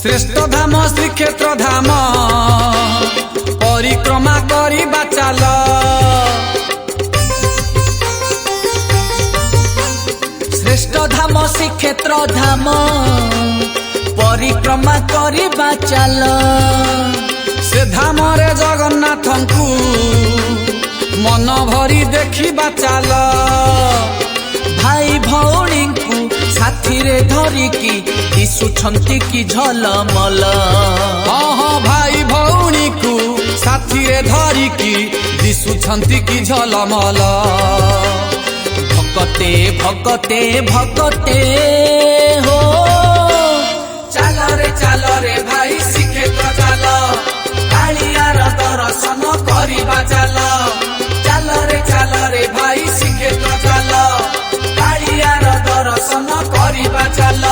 श्रेष्ठ धाम श्रीक्षेत्र धाम परिक्रमा करिबा चाल। श्रेष्ठ धाम श्रीक्षेत्र धाम परिक्रमा करिबा चाल। से धाम रे जगन्नाथंकु मन भरी देखिबा चाल। भाई भौणी को साथी रे धरिकी दिशुछंती की झलमल। हाँ भाई भौणी को साथी रे धरिकी दिशुछंती की झलमल। भकते भकते भकते हो चाल रे भाई श्रीक्षेत्र चाल। कालियार दर्शन करिबा चाल। चाल रे भाई श्रीक्षेत्र चाल। कालियार दर्शन करिबा चाल।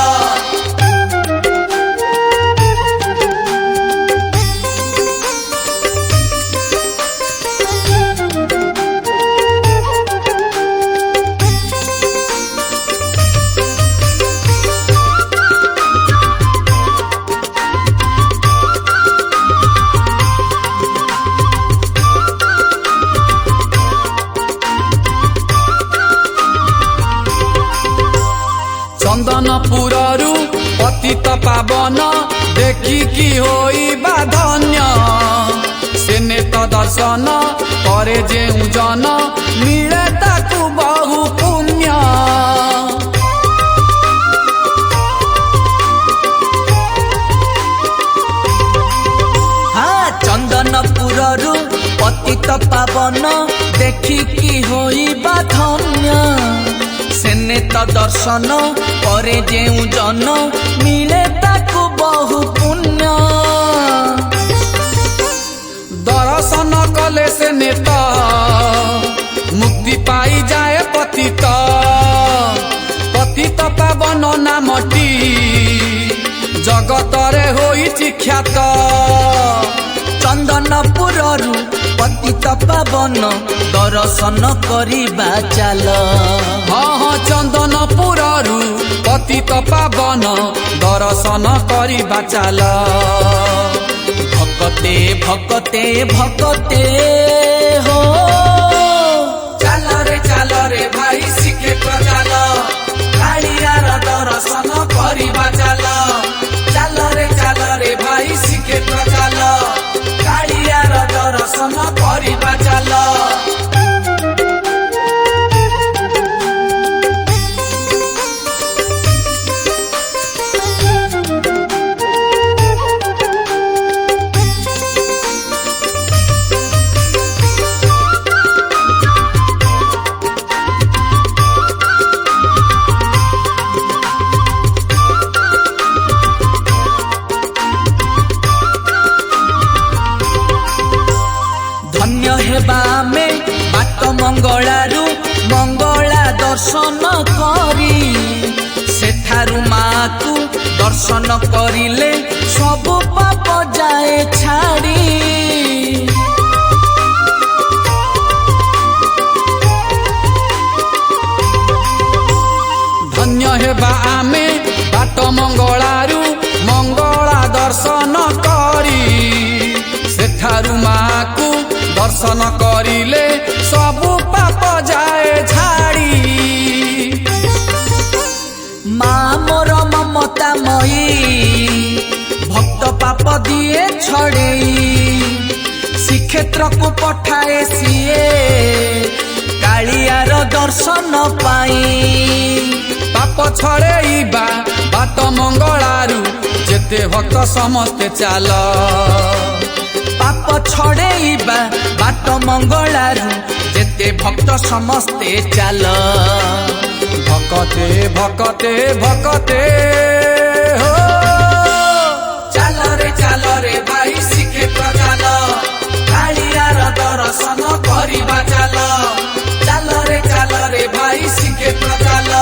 चंदनपुरु पतित पावन देखिकी होइबा धन्य। से नेत दर्शन करे जेउ जन मिले ताकु बहु पुण्य। हाँ चंदनपुरु पतित पावन देखिकी होइबा धन्य। सेने तो दर्शन करे जेउ जन मिले ताकु बहु पुण्य। दर्शन कले से नेता मुक्ति पाई जाए पतित। पतित पावन नामटी जगत रे होइछि ख्यात। चंदनपुरु पतित पावन दर्शन करिबा चाल। हाँ चंदनपुरु पतित पावन दर्शन करिबा चाल। भकते भकते भकते हो चाल रे भाई श्रीक्षेत्र चाल। कालियार दर्शन करिबा चाल। चाल रे भाई श्रीक्षेत्र चाल। कालियार दर्शन करिबा चाल। धन्य हेबा में बाट मंगलारू मंगला दर्शन करी। सेठारू माँ को दर्शन करिले सब पाप जाए छाड़ी। धन्य हेबा आमे बाट मंगलारू मंगला दर्शन करी। सेठारू माँ को दर्शन करिले सब पाप जाए छाड़ी। माँ मोर ममतामयी भक्त पाप दिए छड़ेई। श्रीक्षेत्र को पठाए सिए कालियार दर्शन पाई। पाप छड़ेइबा बाट मंगलारू जेते भक्त समस्ते चाल। पाप छड़ेइबा बाट मंगलारू जेते भक्त समस्ते चाल। भकते भकते भकते हो चाल रे भाई श्रीक्षेत्र चाल। कालियार दर्शन करिबा चाल। चाल रे भाई श्रीक्षेत्र चाल।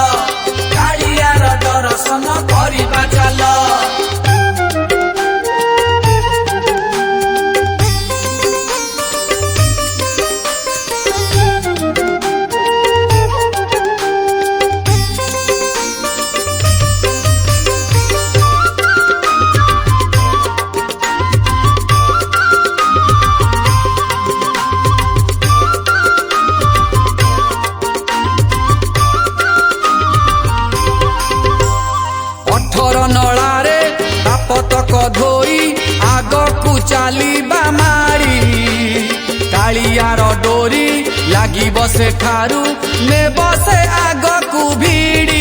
कालियार दर्शन करिबा चाल। तक धोई आगकु चलिबा मारी कालियार डोरी लागिब सेठारु नेब से आगकु भिड़ी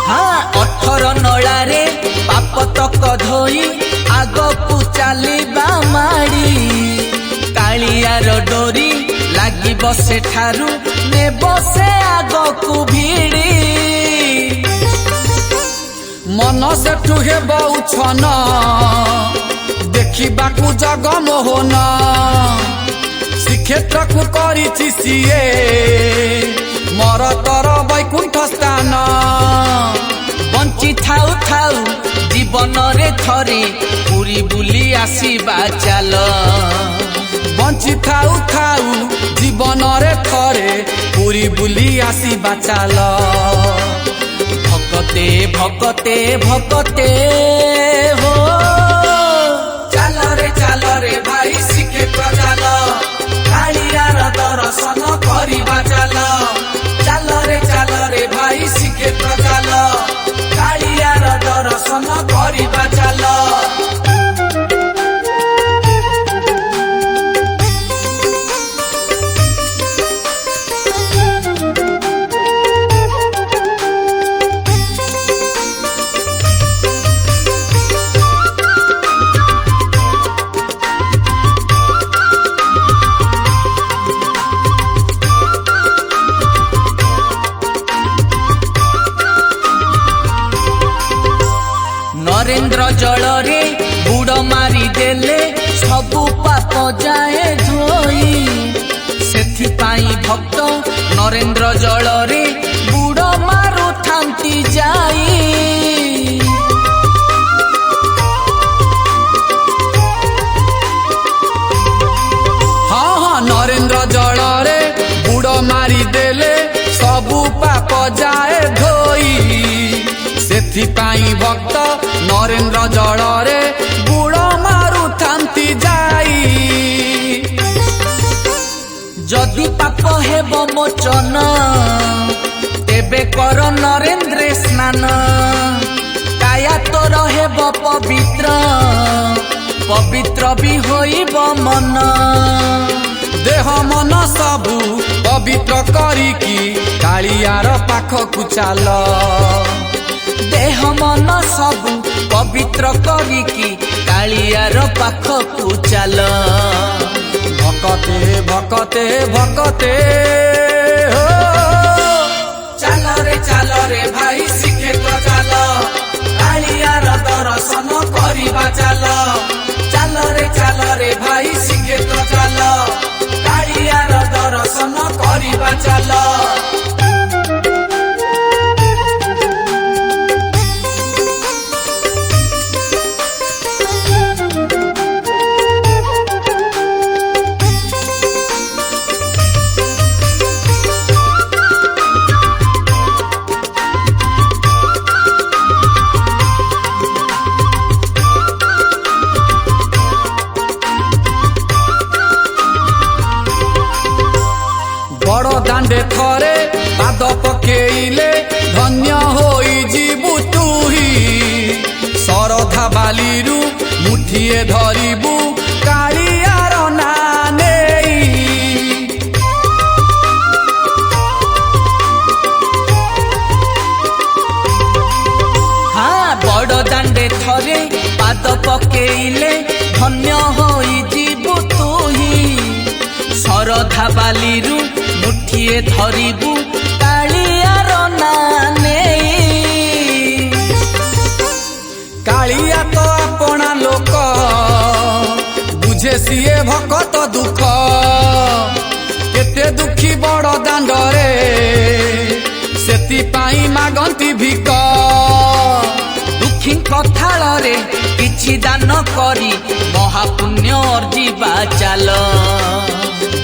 हाँ 18 नलारे पाप तक धोई आगकु चलिबा मारी कालियार डोरी लागिब सेठारु नेब से आगकु भिड़ी मन सेठु हेब उछन देखिबाकु जगमोहन श्रीक्षेत्र को करिछि सिए मोर तर वैकुंठ स्थान बंची थाउ थाउ जीवन रे थरे पुरी बुली आसीबा चाल बंची थाउ थाउ जीवन रे थरे पुरी बुली आसीबा चाल भकते भकते भकते हो चाल रे भाई श्रीक्षेत्र चाल कालियार दर्शन करिबा चाल चाल रे भाई श्रीक्षेत्र चाल कालियार दर्शन करिबा चाल नरेंद्र जल रे बुड़ मारी देले सबु पाप जाए धोई सेथिपाई भक्त नरेंद्र जल रे बुड़ मारू थांती जाई हाँ हाँ नरेंद्र जल रे बुड़ मारी देले सबु पाप जाए धोई सेथिपाई भक्त नरेंद्र जल रे बुड़ मारू थांती जाई जदि पाप हेब मोचन तेबे कर नरेंद्र स्नान काया तोर हेब पवित्र पवित्र भी होइब मन देह मन सबु पवित्र करिकी कालियार पाखकु चाल देह मन सबु पवित्र करिकी कालियार पाखकु चाल भकते भकते भकते हो चाल रे भाई श्रीक्षेत्र चाल कालियार दर्शन करिबा चाल चाल रे भाई श्रीक्षेत्र चाल कालियार दर्शन करिबा चाल बड़ दांडे थरे पाद पकेइले धन्य होई जीवु तुही सरधा बालीरु मुठिए धरिबु कालियार नानेई हाँ बड़ दांडे थरे पाद पकेइले धन्य होई जीवु तुही सरधा बालीरु मुठिए धरिबु कालियार नानेई कालिया तो अपना लोक बुझे सिए भकत दुख केते दुखी बड़ दांडरे सेतिपाई मागंती भिक दुखी कथाल रे किछि दान करी महापुण्य अर्जिबा चाल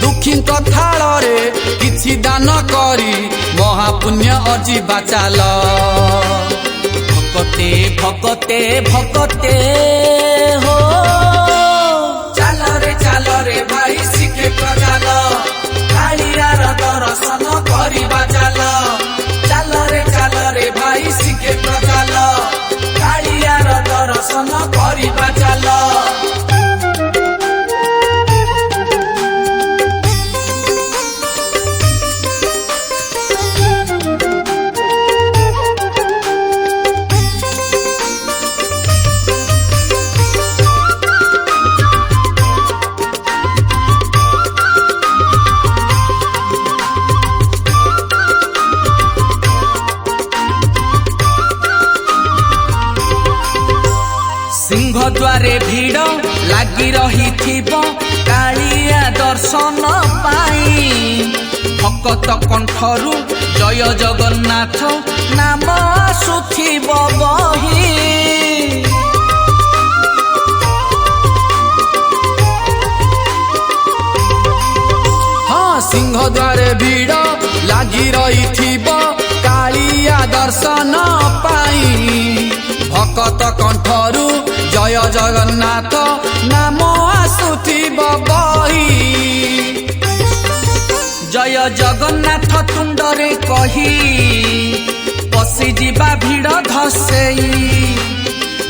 दुखी कथाल रे किछि दान करी महापुण्य अर्जिबा चाल भकते भकते भकते हो चाल रे भाई श्रीक्षेत्र चाल कालियार दर्शन कर द्वारे भीड़ लगी रही कालिया दर्शन पाई भक्त कंठरू जय जगन्नाथ नाम आसुथिब बही। हाँ सिंह द्वारे भीड़ लगी रही कालिया दर्शन पाई भक्त कंठरू जय जगन्नाथ नाम आसुथिब बही। जय जगन्नाथ तुंडरे कही पशि जीवा भीड़ धसेई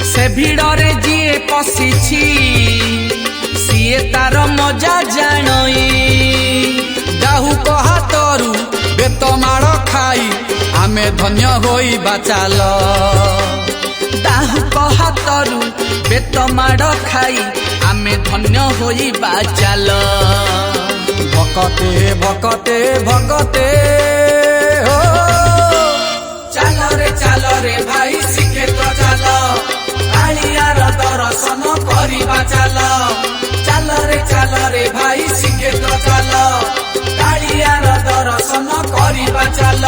से भीड़रे जीए पशिछि सीए तार मजा जानई। डाहु हातरू बेतमाड़ खाई आमे धन्य होई बाचाल डाहु हातरू बेतमाड़ खाई आमे धन्य होई बाचाल। भकते भकते भकते हो चाल रे भाई श्रीक्षेत्र चाल कालियार दर्शन करिबा चाल रे भाई श्रीक्षेत्र चाल कालियार दर्शन करिबा चाल।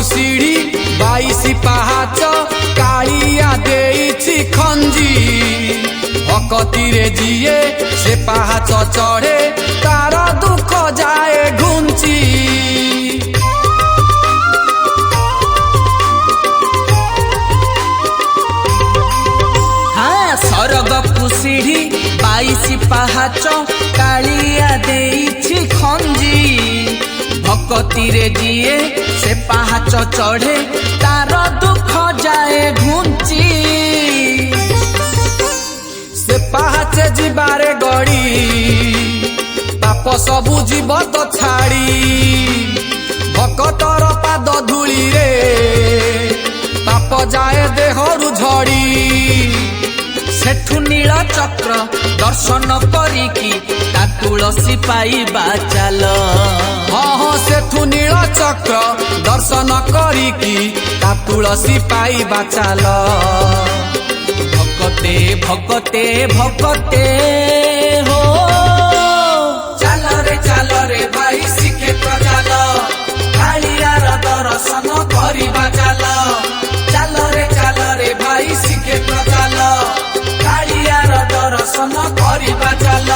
सीढ़ी 22 पाहाच कालिया देइछि खंजी भकतिरे जिए से पाहाच चढ़े तार दुख जाए घुंची। हाँ सरग कुसीढ़ी 22 पाहाच कालिया देइछि खंजी भकतिरे जिए से पाहाच चढ़े तार दुख जाए घुंची। से पाहाचे जीवारे गड़ी पाप सबु जीव तो छाड़ी भकतर पाद धूली रे पाप जाए देहरु झड़ी। सेठु नील चक्र दर्शन करिकी ता तुलसी पाइबा चाल। हाँ सेठु नील चक्र दर्शन करिकी ता तुलसी पाइबा चाल। भकते भकते भकते हो चाल रे भाई श्रीक्षेत्र चाल कालियार दर्शन करिबा चाल रे भाई श्रीक्षेत्र चाल कालियार दर्शन करिबा चाल।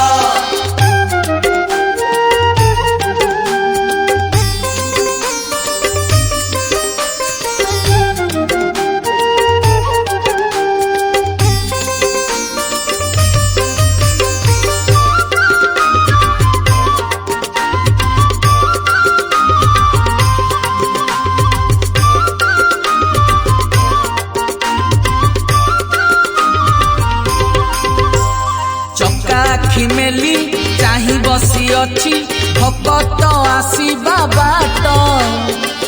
आखि मेली चाही बसी अच्छी भकत आसीबा बाट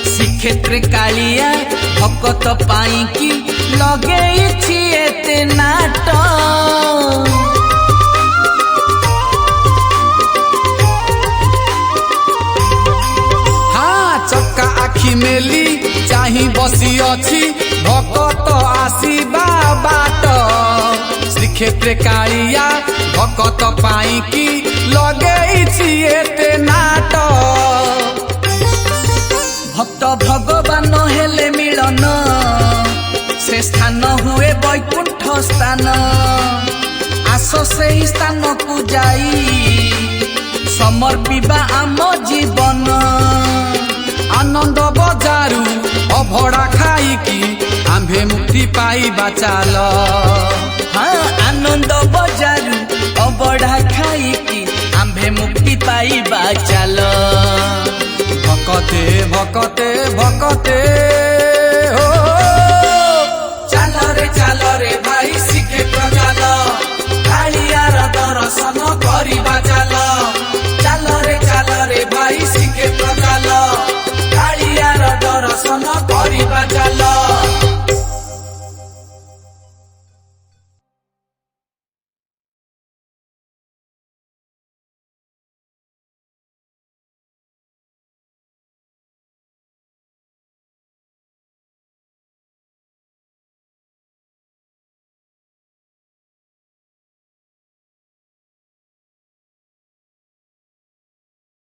श्रीक्षेत्र कालिया भकत पाई की लगेइछि एते नाट। हाँ चक्का आखि मेली चाही बसी अच्छी भकत आसीबा बाट श्रीक्षेत्र कालिया भकत पाई की लगेइछि एते नाट। भक्त भगवान हेले मिलन से स्थान हुए वैकुंठ स्थान आस से स्थान को जाई समर्पिबा आम जीवन। आनंद बजारू अभड़ा खाई की आम्भे मुक्ति पाइबा चाल। हाँ आनंद बजारू अबढ़ा खाई की आम्भे मुक्ति पाइबा चाल। भकते भकते भकते हो चाल रे भाई श्रीक्षेत्र चाल दर्शन करिबा चाल